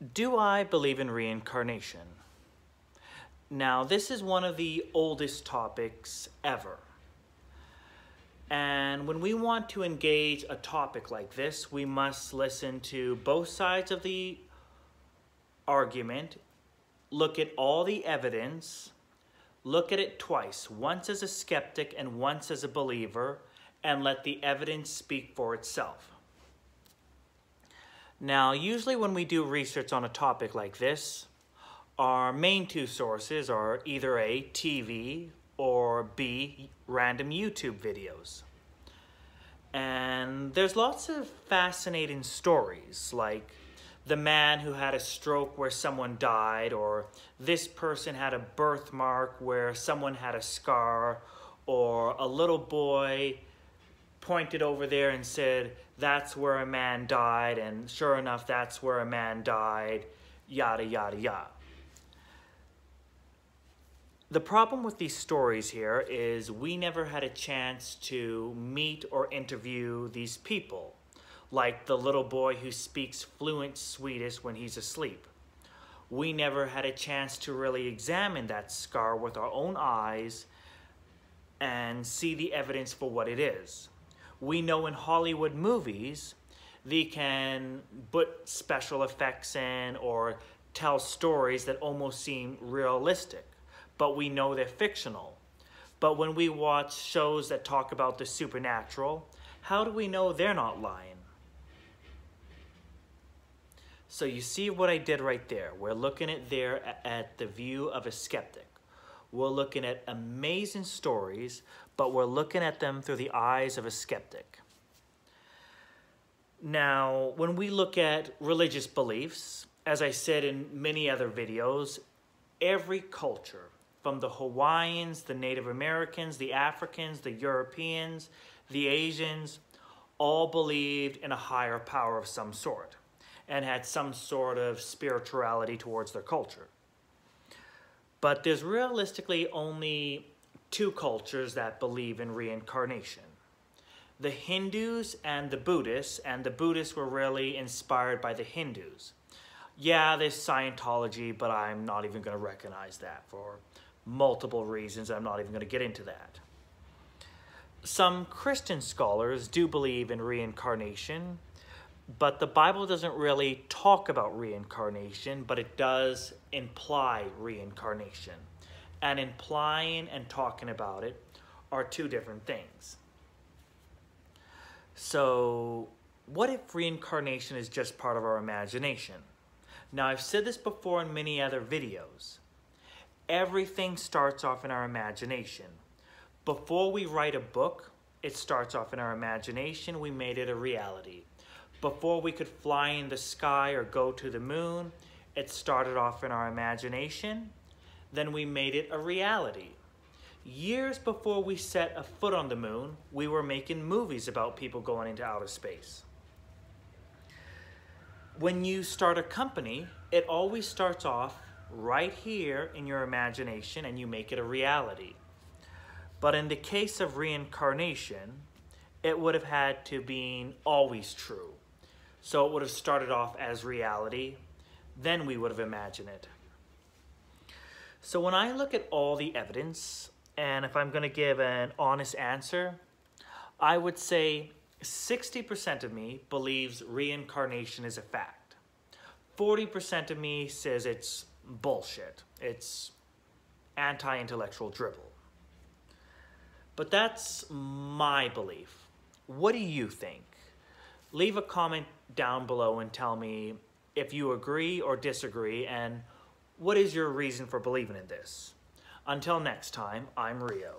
Do I believe in reincarnation? Now, this is one of the oldest topics ever. And when we want to engage a topic like this, we must listen to both sides of the argument, look at all the evidence, look at it twice, once as a skeptic and once as a believer, and let the evidence speak for itself. Now, usually when we do research on a topic like this, our main two sources are either A, TV, or B, random YouTube videos. And there's lots of fascinating stories, like the man who had a stroke where someone died, or this person had a birthmark where someone had a scar, or a little boy pointed over there and said, that's where a man died, and sure enough, that's where a man died, yada, yada, yada. The problem with these stories here is we never had a chance to meet or interview these people, like the little boy who speaks fluent Swedish when he's asleep. We never had a chance to really examine that scar with our own eyes and see the evidence for what it is. We know in Hollywood movies, they can put special effects in or tell stories that almost seem realistic, but we know they're fictional. But when we watch shows that talk about the supernatural, how do we know they're not lying? So you see what I did right there. We're looking at the view of a skeptic. We're looking at amazing stories, but we're looking at them through the eyes of a skeptic. Now, when we look at religious beliefs, as I said in many other videos, every culture, from the Hawaiians, the Native Americans, the Africans, the Europeans, the Asians, all believed in a higher power of some sort and had some sort of spirituality towards their culture. But there's realistically only two cultures that believe in reincarnation. The Hindus and the Buddhists were really inspired by the Hindus. Yeah, there's Scientology, but I'm not even going to recognize that for multiple reasons. I'm not even going to get into that. Some Christian scholars do believe in reincarnation, but the Bible doesn't really talk about reincarnation, but it does imply reincarnation. And implying and talking about it are two different things. So, what if reincarnation is just part of our imagination? Now, I've said this before in many other videos. Everything starts off in our imagination. Before we write a book, it starts off in our imagination. We made it a reality. Before we could fly in the sky or go to the moon, it started off in our imagination. Then we made it a reality. Years before we set a foot on the moon, we were making movies about people going into outer space. When you start a company, it always starts off right here in your imagination and you make it a reality. But in the case of reincarnation, it would have had to be always true. So it would have started off as reality, then we would have imagined it. So when I look at all the evidence, and if I'm going to give an honest answer, I would say 60% of me believes reincarnation is a fact. 40% of me says it's bullshit. It's anti-intellectual dribble. But that's my belief. What do you think? Leave a comment down below and tell me if you agree or disagree, and what is your reason for believing in this? Until next time, I'm Rio.